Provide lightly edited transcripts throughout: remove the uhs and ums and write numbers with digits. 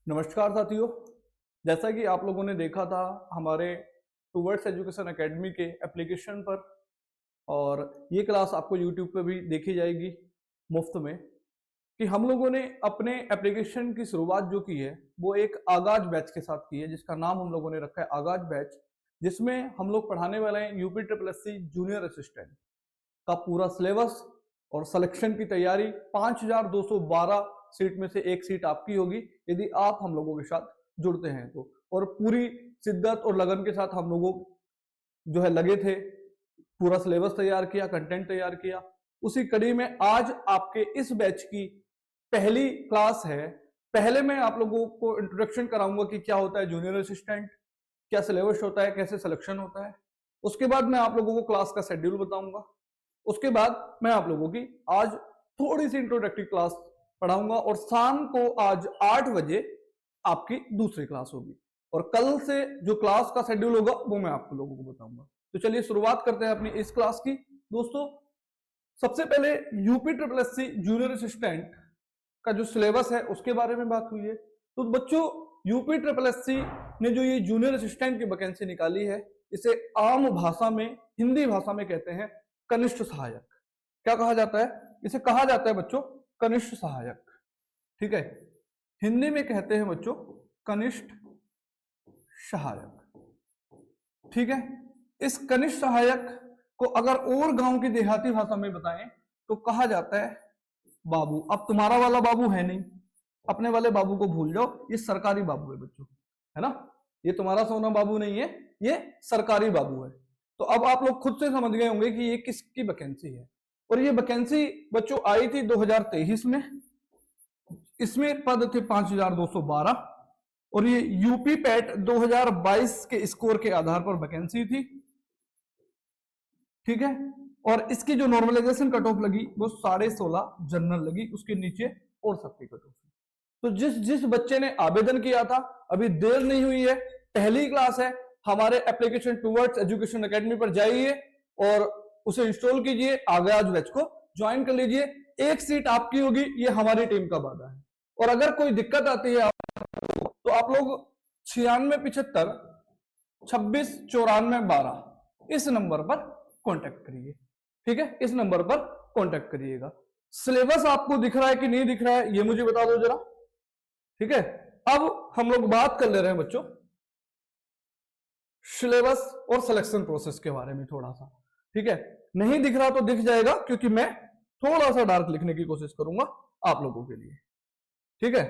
नमस्कार साथियों, जैसा कि आप लोगों ने देखा था हमारे टूवर्ड्स एजुकेशन एकेडमी के एप्लीकेशन पर, और ये क्लास आपको यूट्यूब पे भी देखी जाएगी मुफ्त में, कि हम लोगों ने अपने एप्लीकेशन की शुरुआत जो की है वो एक आगाज बैच के साथ की है, जिसका नाम हम लोगों ने रखा है आगाज बैच, जिसमें हम लोग पढ़ाने वाले हैं UP triple SC junior assistant का पूरा सिलेबस और सिलेक्शन की तैयारी। 5212 सीट में से एक सीट आपकी होगी यदि आप हम लोगों के साथ जुड़ते हैं तो, और पूरी शिद्दत और लगन के साथ हम लोगों जो है लगे थे, पूरा सिलेबस तैयार किया, कंटेंट तैयार किया। उसी कड़ी में आज आपके इस बैच की पहली क्लास है। पहले मैं आप लोगों को इंट्रोडक्शन कराऊंगा कि क्या होता है जूनियर असिस्टेंट, क्या सिलेबस होता है, कैसे सिलेक्शन होता है। उसके बाद मैं आप लोगों को क्लास का शेड्यूल बताऊंगा। उसके बाद मैं आप लोगों की आज थोड़ी सी इंट्रोडक्टरी क्लास पढ़ाऊंगा, और शाम को आज 8 बजे आपकी दूसरी क्लास होगी, और कल से जो क्लास का शेड्यूल होगा वो मैं आप लोगों को बताऊंगा। तो चलिए शुरुआत करते हैं अपनी इस क्लास की। दोस्तों, सबसे पहले UP triple SC junior assistant का जो सिलेबस है उसके बारे में बात हुई है। तो बच्चों, यूपी ट्रिपल एससी ने जो ये जूनियर असिस्टेंट की वैकेंसी निकाली है, इसे आम भाषा में, हिंदी भाषा में कहते हैं कनिष्ठ सहायक। क्या कहा जाता है? इसे कहा जाता है बच्चों कनिष्ठ सहायक। ठीक है, हिंदी में कहते हैं बच्चों कनिष्ठ सहायक। ठीक है, इस कनिष्ठ सहायक को अगर और गांव की देहाती भाषा में बताएं तो कहा जाता है बाबू। अब तुम्हारा वाला बाबू है नहीं, अपने वाले बाबू को भूल जाओ, ये सरकारी बाबू है बच्चों, है ना। ये तुम्हारा सोना बाबू नहीं है, ये सरकारी बाबू है। तो अब आप लोग खुद से समझ गए होंगे कि ये किसकी वैकेंसी है। और ये वैकेंसी बच्चों आई थी 2023 में। इसमें पद थे 5212, और ये यूपी पैट 2022 के स्कोर के आधार पर वैकेंसी थी। ठीक है, और इसकी जो नॉर्मलाइजेशन कट ऑफ लगी वो 16.5 जनरल लगी, उसके नीचे और सबकी कट ऑफ। तो जिस बच्चे ने आवेदन किया था, अभी देर नहीं हुई है, पहली क्लास है, हमारे एप्लीकेशन टूवर्ड्स एजुकेशन एकेडमी पर जाइए और उसे इंस्टॉल कीजिए, आगाज बैच को ज्वाइन कर लीजिए। एक सीट आपकी होगी, ये हमारी टीम का वादा है। और अगर कोई दिक्कत आती है तो आप लोग 9675 26 94 12 इस नंबर पर कांटेक्ट करिए। ठीक है, इस नंबर पर कांटेक्ट करिएगा। सिलेबस आपको दिख रहा है कि नहीं दिख रहा है, ये मुझे बता दो जरा। ठीक है, अब हम लोग बात कर ले रहे हैं बच्चों सिलेबस और सिलेक्शन प्रोसेस के बारे में थोड़ा सा। ठीक है, नहीं दिख रहा तो दिख जाएगा, क्योंकि मैं थोड़ा सा डार्क लिखने की कोशिश करूंगा आप लोगों के लिए। ठीक है,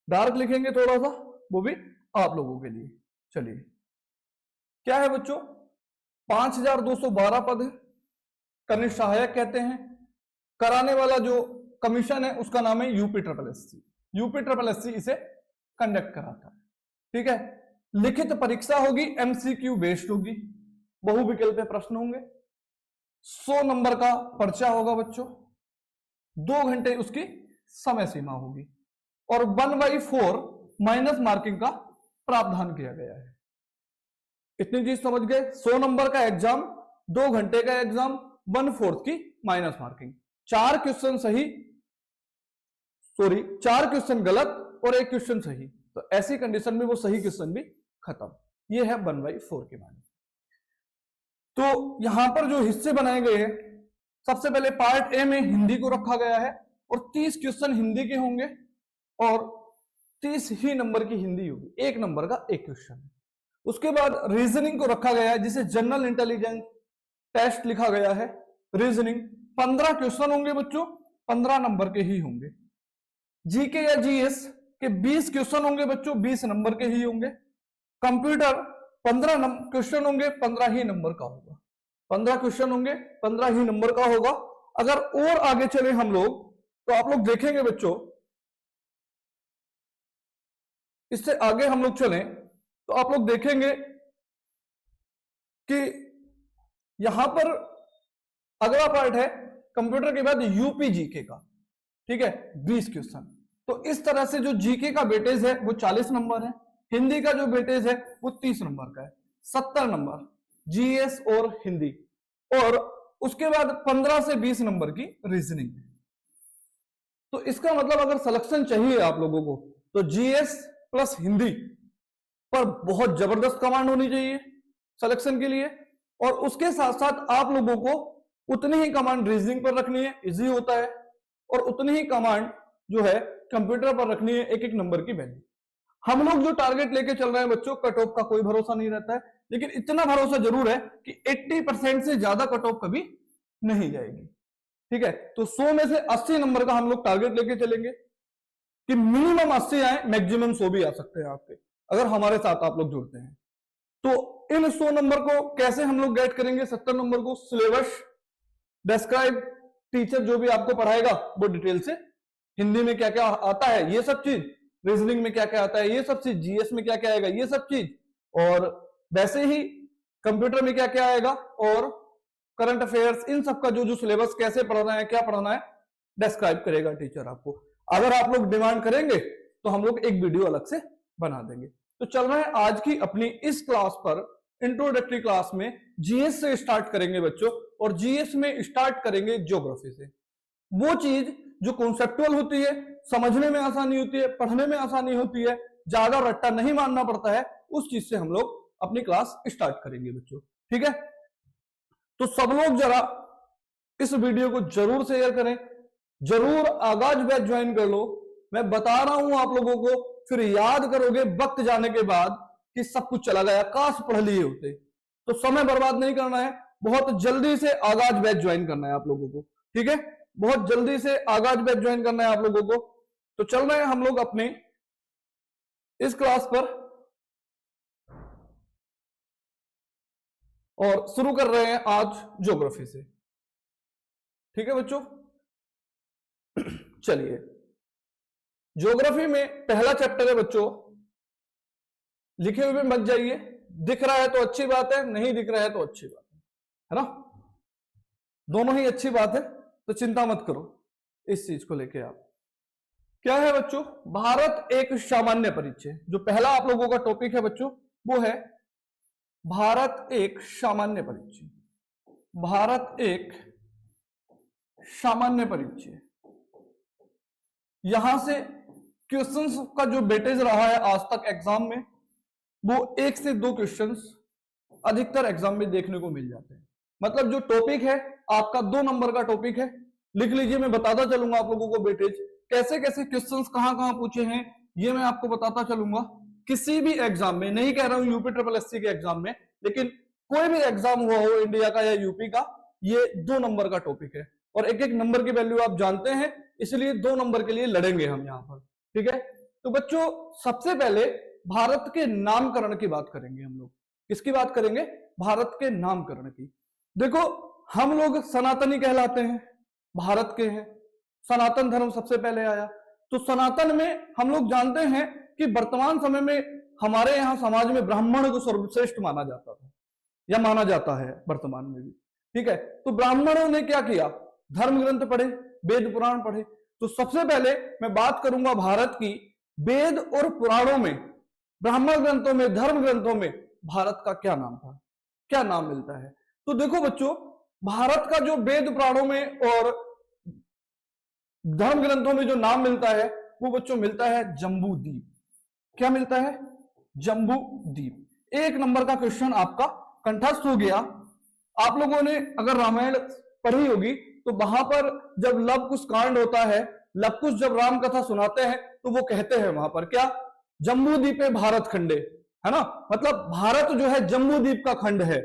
डार्क लिखेंगे थोड़ा सा, वो भी आप लोगों के लिए। चलिए, क्या है बच्चों, 5212 पद है, कनिष्ठ सहायक कहते हैं। कराने वाला जो कमीशन है उसका नाम है UP triple SC. UP triple SC इसे कंडक्ट कराता है। ठीक है, लिखित परीक्षा होगी, एमसीक्यू बेस्ड होगी, बहुविकल्पीय प्रश्न होंगे, 100 नंबर का पर्चा होगा बच्चों, 2 घंटे उसकी समय सीमा होगी, और 1/4 माइनस मार्किंग का प्रावधान किया गया है। इतनी चीज समझ गए? 100 नंबर का एग्जाम, 2 घंटे का एग्जाम, 1/4 की माइनस मार्किंग, 4 क्वेश्चन सही, 4 क्वेश्चन गलत और 1 क्वेश्चन सही, तो ऐसी कंडीशन में वो सही क्वेश्चन भी खत्म। ये है 1/4 की माइनस। तो यहां पर जो हिस्से बनाए गए हैं, सबसे पहले पार्ट ए में हिंदी को रखा गया है, और 30 क्वेश्चन हिंदी के होंगे, और 30 ही नंबर की हिंदी होगी, 1 नंबर का 1 क्वेश्चन। उसके बाद रीजनिंग को रखा गया है, जिसे जनरल इंटेलिजेंस टेस्ट लिखा गया है। रीजनिंग 15 क्वेश्चन होंगे बच्चों, 15 नंबर के ही होंगे। जीके या जीएस के 20 क्वेश्चन होंगे बच्चों, 20 नंबर के ही होंगे। कंप्यूटर 15 क्वेश्चन होंगे, 15 ही नंबर का होगा। 15 क्वेश्चन होंगे, 15 ही नंबर का होगा। अगर और आगे चले हम लोग तो आप लोग देखेंगे बच्चों, इससे आगे हम लोग चलें तो आप लोग देखेंगे कि यहां पर अगला पार्ट है कंप्यूटर के बाद यूपी जीके का। ठीक है, 20 क्वेश्चन। तो इस तरह से जो जीके का वेटेज है वो 40 नंबर है, हिंदी का जो वेटेज है वो 30 नंबर का है, 70 नंबर जीएस और हिंदी, और उसके बाद 15 से 20 नंबर की रीजनिंग है। तो इसका मतलब अगर सिलेक्शन चाहिए आप लोगों को तो जीएस प्लस हिंदी पर बहुत जबरदस्त कमांड होनी चाहिए सिलेक्शन के लिए, और उसके साथ साथ आप लोगों को उतनी ही कमांड रीजनिंग पर रखनी है, इजी होता है, और उतनी ही कमांड जो है कंप्यूटर पर रखनी है, एक एक नंबर की वैल्यू। हम लोग जो टारगेट लेके चल रहे हैं बच्चों, कट ऑफ का कोई भरोसा नहीं रहता है, लेकिन इतना भरोसा जरूर है कि 80% से ज्यादा कट ऑफ कभी नहीं जाएगी। ठीक है, तो 100 में से 80 नंबर का हम लोग टारगेट लेके चलेंगे कि मिनिमम 80 आए, मैक्सिमम 100 भी आ सकते हैं आपके, अगर हमारे साथ आप लोग जुड़ते हैं। तो इन 100 नंबर को कैसे हम लोग गेट करेंगे? 70 नंबर को सिलेबस, डिस्क्राइब, टीचर जो भी आपको पढ़ाएगा वो डिटेल से, हिंदी में क्या क्या आता है ये सब चीज, रीजनिंग में क्या क्या आता है ये सब चीज, जीएस में क्या क्या आएगा ये सब चीज, और वैसे ही कंप्यूटर में क्या क्या आएगा, और करंट अफेयर्स, इन सब का जो जो सिलेबस कैसे पढ़ना है, क्या पढ़ना है, डिस्क्राइब करेगा टीचर आपको। अगर आप लोग डिमांड करेंगे तो हम लोग एक वीडियो अलग से बना देंगे। तो चल रहा है आज की अपनी इस क्लास पर, इंट्रोडक्टरी क्लास में जीएस से स्टार्ट करेंगे बच्चों, और जीएस में स्टार्ट करेंगे ज्योग्राफी से। वो चीज जो कॉन्सेप्टुअल होती है, समझने में आसानी होती है, पढ़ने में आसानी होती है, ज्यादा रट्टा नहीं मानना पड़ता है, उस चीज से हम लोग अपनी क्लास स्टार्ट करेंगे बच्चों। ठीक है, तो सब लोग जरा इस वीडियो को जरूर शेयर करें, जरूर आगाज बैच ज्वाइन कर लो। मैं बता रहा हूं आप लोगों को, फिर याद करोगे वक्त जाने के बाद कि सब कुछ चला गया, काश पढ़ लिए होते। तो समय बर्बाद नहीं करना है, बहुत जल्दी से आगाज बैच ज्वाइन करना है आप लोगों को। ठीक है, बहुत जल्दी से आगाज बैच ज्वाइन करना है आप लोगों को। तो चल रहे हैं हम लोग अपने इस क्लास पर, और शुरू कर रहे हैं आज ज्योग्राफी से। ठीक है बच्चों, चलिए, ज्योग्राफी में पहला चैप्टर है बच्चों, लिखे हुए मत जाइए, दिख रहा है तो अच्छी बात है, नहीं दिख रहा है तो अच्छी बात है ना, दोनों ही अच्छी बात है, तो चिंता मत करो इस चीज को लेके। आप क्या है बच्चों, भारत एक सामान्य परिचय, जो पहला आप लोगों का टॉपिक है बच्चों वो है भारत एक सामान्य परिचय। भारत एक सामान्य परिचय, यहां से क्वेश्चंस का जो वेटेज रहा है आज तक एग्जाम में, वो 1 से 2 क्वेश्चंस अधिकतर एग्जाम में देखने को मिल जाते हैं। मतलब जो टॉपिक है आपका 2 नंबर का टॉपिक है, लिख लीजिए, मैं बताता चलूंगा आप लोगों को वेटेज, कैसे कैसे क्वेश्चंस कहां कहां पूछे हैं ये मैं आपको बताता चलूंगा। किसी भी एग्जाम में, नहीं कह रहा हूं यूपी ट्रिपल एससी के एग्जाम में, लेकिन कोई भी एग्जाम हुआ हो इंडिया का या यूपी का, ये 2 नंबर का टॉपिक है, और एक एक नंबर की वैल्यू आप जानते हैं, इसलिए 2 नंबर के लिए लड़ेंगे हम यहाँ पर। ठीक है, तो बच्चों सबसे पहले भारत के नामकरण की बात करेंगे हम लोग। किसकी बात करेंगे? भारत के नामकरण की। देखो, हम लोग सनातनी कहलाते हैं, भारत के हैं, सनातन धर्म सबसे पहले आया। तो सनातन में हम लोग जानते हैं कि वर्तमान समय में हमारे यहाँ समाज में ब्राह्मण को सर्वश्रेष्ठ माना जाता था, या माना जाता है वर्तमान में भी। ठीक है, तो ब्राह्मणों ने क्या किया? धर्म ग्रंथ पढ़े, वेद पुराण पढ़े। तो सबसे पहले मैं बात करूंगा भारत की, वेद और पुराणों में, ब्राह्मण ग्रंथों में, धर्म ग्रंथों में भारत का क्या नाम था, क्या नाम मिलता है। तो देखो बच्चों, भारत का जो वेद पुराणों में और धर्म ग्रंथों में जो नाम मिलता है वो बच्चों मिलता है जम्बू द्वीप। क्या मिलता है? जम्बू द्वीप। 1 नंबर का क्वेश्चन आपका कंठस्थ हो गया। आप लोगों ने अगर रामायण पढ़ी होगी तो वहां पर जब लव कुश कांड होता है, लव कुश जब राम कथा सुनाते हैं तो वो कहते हैं वहां पर क्या? जम्बू द्वीपे भारत खंडे, है ना, मतलब भारत जो है जम्बू द्वीप का खंड है,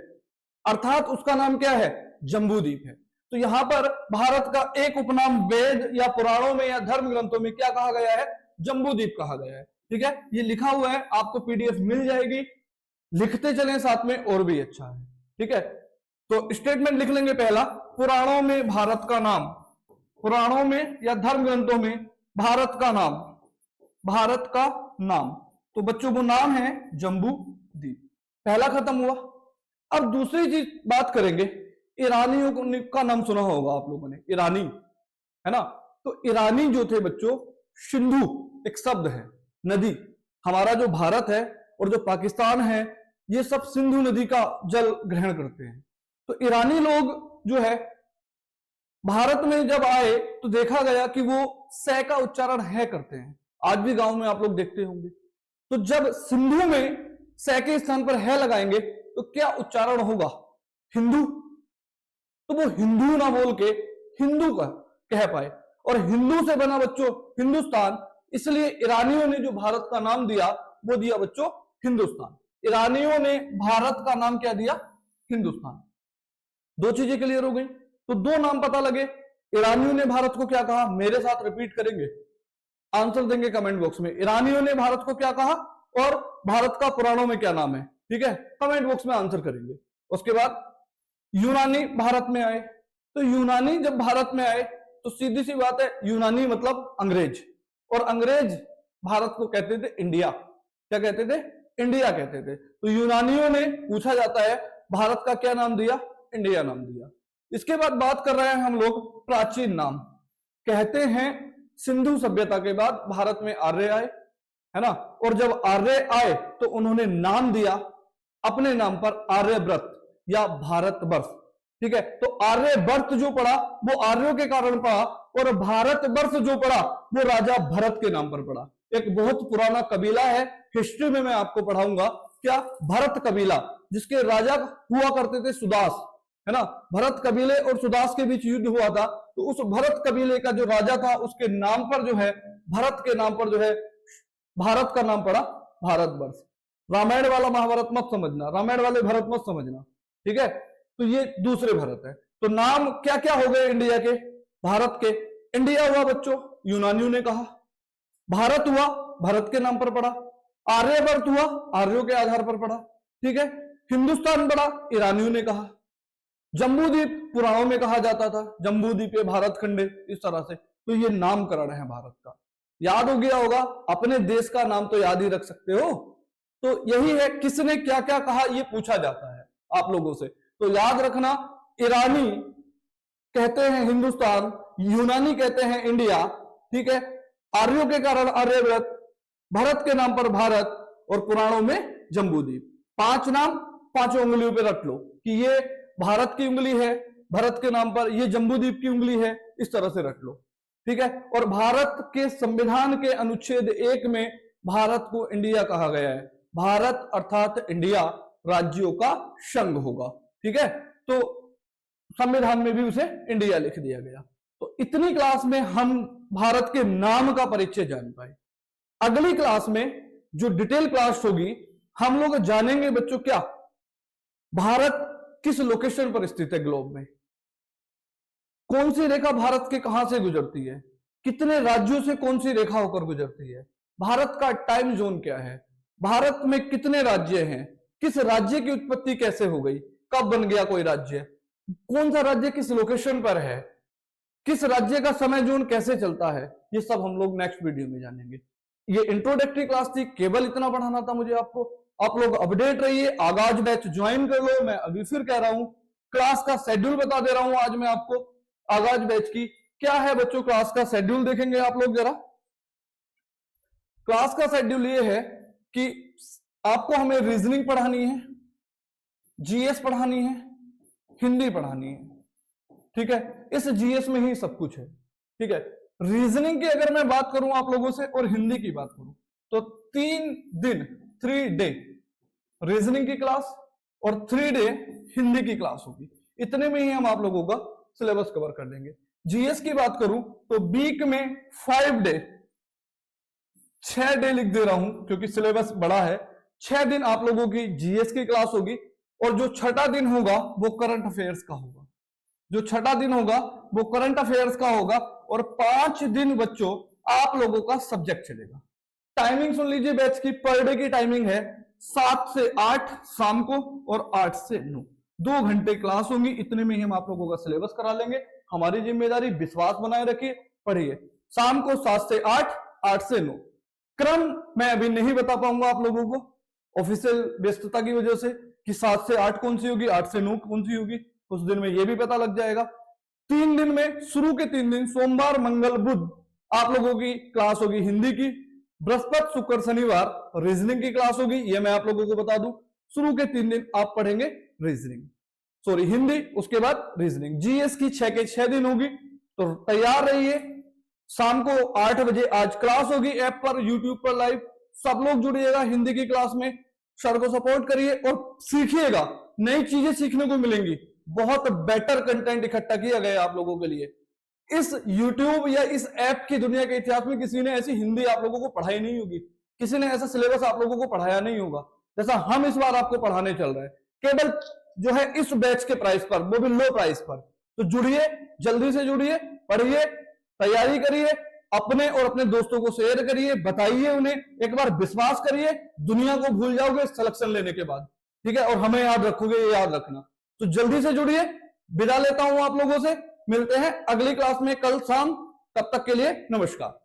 अर्थात उसका नाम क्या है? जम्बू द्वीप है। तो यहां पर भारत का एक उपनाम वेद या पुराणों में या धर्म ग्रंथों में क्या कहा गया है? जम्बू द्वीप कहा गया है। ठीक है, ये लिखा हुआ है, आपको पीडीएफ मिल जाएगी, लिखते चलें साथ में और भी अच्छा है। ठीक है, तो स्टेटमेंट लिख लेंगे पहला, पुराणों में भारत का नाम, पुराणों में या धर्म ग्रंथों में भारत का नाम, भारत का नाम, तो बच्चों वो नाम है जम्बू द्वीप। पहला खत्म हुआ। अब दूसरी चीज बात करेंगे, ईरानियों का नाम सुना होगा आप लोगों ने, ईरानी, है ना। तो ईरानी जो थे बच्चों, सिंधु एक शब्द है, नदी, हमारा जो भारत है और जो पाकिस्तान है ये सब सिंधु नदी का जल ग्रहण करते हैं। तो ईरानी लोग जो है भारत में जब आए तो देखा गया कि वो सै का उच्चारण है करते हैं। आज भी गांव में आप लोग देखते होंगे। तो जब सिंधु में स के स्थान पर है लगाएंगे तो क्या उच्चारण होगा? हिंदू। तो वो हिंदू ना बोल के हिंदू का कह पाए, और हिंदू से बना बच्चों हिंदुस्तान, इसलिए ईरानियों ने जो भारत का नाम दिया वो दिया बच्चों हिंदुस्तान। ईरानियों ने भारत का नाम क्या दिया? हिंदुस्तान। दो चीजें क्लियर हो गई। तो दो नाम पता लगे। ईरानियों ने भारत को क्या कहा? मेरे साथ रिपीट करेंगे, आंसर देंगे कमेंट बॉक्स में। ईरानियों ने भारत को क्या कहा और भारत का पुराणों में क्या नाम है? ठीक है, कमेंट बॉक्स में आंसर करेंगे। उसके बाद यूनानी भारत में आए। तो यूनानी जब भारत में आए तो सीधी सी बात है, यूनानी मतलब अंग्रेज, और अंग्रेज भारत को कहते थे इंडिया। क्या कहते थे? इंडिया कहते थे। तो यूनानियों ने, पूछा जाता है, भारत का क्या नाम दिया? इंडिया नाम दिया। इसके बाद बात कर रहे हैं हम लोग प्राचीन नाम। कहते हैं सिंधु सभ्यता के बाद भारत में आर्य आए, है ना, और जब आर्य आए तो उन्होंने नाम दिया अपने नाम पर आर्यव्रत या भारतवर्ष। ठीक है, तो आर्यवर्त जो पड़ा वो आर्यों के कारण पड़ा, और भारतवर्ष जो पड़ा वो राजा भरत के नाम पर पड़ा। एक बहुत पुराना कबीला है, हिस्ट्री में मैं आपको पढ़ाऊंगा, क्या? भरत कबीला, जिसके राजा हुआ करते थे सुदास, है ना। भरत कबीले और सुदास के बीच युद्ध हुआ था, तो उस भरत कबीले का जो राजा था उसके नाम पर जो है, भरत के नाम पर जो है, भारत का नाम पड़ा भारतवर्ष। रामायण वाला महाभारत मत समझना, रामायण वाले भरत मत समझना, ठीक है। तो ये दूसरे भरत है। तो नाम क्या क्या हो गए इंडिया के? भारत के इंडिया हुआ बच्चों, यूनानियों ने कहा। भारत हुआ, भरत के नाम पर पड़ा। आर्यवर्त हुआ, आर्यों के आधार पर पड़ा। ठीक है, हिंदुस्तान पड़ा, ईरानियों ने कहा। जम्बूद्वीप पुराणों में कहा जाता था, जम्बूद्वीप भारत खंडे, इस तरह से। तो ये नामकरण है भारत का। याद हो गया होगा, अपने देश का नाम तो याद ही रख सकते हो। तो यही है, किसने क्या क्या कहा ये पूछा जाता है आप लोगों से। तो याद रखना, ईरानी कहते हैं हिंदुस्तान, यूनानी कहते हैं इंडिया, ठीक है, आर्यों के कारण आर्यव्रत, भरत के नाम पर भारत, और पुराणों में जम्बूद्वीप। 5 नाम 5 उंगलियों पे रख लो कि ये भारत की उंगली है भरत के नाम पर, ये जम्बूद्वीप की उंगली है, इस तरह से रख लो, ठीक है। और भारत के संविधान के अनुच्छेद 1 में भारत को इंडिया कहा गया है। भारत अर्थात इंडिया राज्यों का संघ होगा, ठीक है। तो संविधान में भी उसे इंडिया लिख दिया गया। तो इतनी क्लास में हम भारत के नाम का परिचय जान पाए। अगली क्लास में जो डिटेल क्लास होगी, हम लोग जानेंगे बच्चों क्या, भारत किस लोकेशन पर स्थित है ग्लोब में, कौन सी रेखा भारत के कहां से गुजरती है, कितने राज्यों से कौन सी रेखा होकर गुजरती है, भारत का टाइम जोन क्या है, भारत में कितने राज्य हैं, किस राज्य की उत्पत्ति कैसे हो गई, कब बन गया कोई राज्य, कौन सा राज्य किस लोकेशन पर है, किस राज्य का समय जोन कैसे चलता है, ये सब हम लोग नेक्स्ट वीडियो में जानेंगे। ये इंट्रोडक्टरी क्लास थी, केवल इतना पढ़ाना था मुझे आपको। आप लोग अपडेट रहिए, आगाज बैच ज्वाइन कर लो। मैं अभी फिर कह रहा हूं, क्लास का शेड्यूल बता दे रहा हूं आज मैं आपको। आगाज बैच की क्या है बच्चों, क्लास का शेड्यूल देखेंगे आप लोग जरा। क्लास का शेड्यूल ये है कि आपको हमें रीजनिंग पढ़ानी है, जीएस पढ़ानी है, हिंदी पढ़ानी है, ठीक है। इस जीएस में ही सब कुछ है, ठीक है। रीजनिंग की अगर मैं बात करूं आप लोगों से और हिंदी की बात करूं तो 3 दिन 3 डे रीजनिंग की क्लास और 3 डे हिंदी की क्लास होगी। इतने में ही हम आप लोगों का सिलेबस कवर कर देंगे। जीएस की बात करूं तो वीक में 5 डे, 6 डे लिख दे रहा हूं क्योंकि सिलेबस बड़ा है। 6 दिन आप लोगों की जीएस की क्लास होगी, और जो छठा दिन होगा वो करंट अफेयर्स का होगा। जो छठा दिन होगा वो करंट अफेयर्स का होगा, और 5 दिन बच्चों आप लोगों का सब्जेक्ट चलेगा। टाइमिंग सुन लीजिए बैच की, पर डे की टाइमिंग है 7 से 8 शाम को और 8 से 9, 2 घंटे क्लास होंगी। इतने में ही हम आप लोगों का सिलेबस करा लेंगे। हमारी जिम्मेदारी विश्वास बनाए रखिए, पढ़िए। शाम को 7 से 8, 8 से 9। क्रम मैं अभी नहीं बता पाऊंगा आप लोगों को ऑफिशियल व्यस्तता की वजह से कि 7 से 8 कौन सी होगी, 8 से 9 कौन सी होगी। उस दिन में ये भी पता लग जाएगा। 3 दिन में, शुरू के 3 दिन सोमवार मंगल बुध आप लोगों की क्लास होगी हिंदी की, बृहस्पति शुक्र शनिवार रीजनिंग की क्लास होगी। ये मैं आप लोगों को बता दूं, शुरू के 3 दिन आप पढ़ेंगे हिंदी, उसके बाद रीजनिंग। जीएस की 6 के 6 दिन होगी। तो तैयार रहिए, शाम को 8 बजे आज क्लास होगी ऐप पर, यूट्यूब पर लाइव। सब लोग जुड़िएगा हिंदी की क्लास में, सर को सपोर्ट करिए और सीखिएगा, नई चीजें सीखने को मिलेंगी। बहुत बेटर कंटेंट इकट्ठा किया गया आप लोगों के लिए। इस YouTube या इस ऐप की दुनिया के इतिहास में किसी ने ऐसी हिंदी आप लोगों को पढ़ाई नहीं होगी, किसी ने ऐसा सिलेबस आप लोगों को पढ़ाया नहीं होगा जैसा हम इस बार आपको पढ़ाने चल रहे हैं, केवल जो है इस बैच के प्राइस पर, वो भी लो प्राइस पर। तो जुड़िए, जल्दी से जुड़िए, पढ़िए, तैयारी करिए, अपने और अपने दोस्तों को शेयर करिए, बताइए उन्हें, एक बार विश्वास करिए, दुनिया को भूल जाओगे सिलेक्शन लेने के बाद, ठीक है। और हमें याद रखोगे, ये याद रखना। तो जल्दी से जुड़िए, विदा लेता हूं आप लोगों से, मिलते हैं अगली क्लास में कल शाम, तब तक के लिए नमस्कार।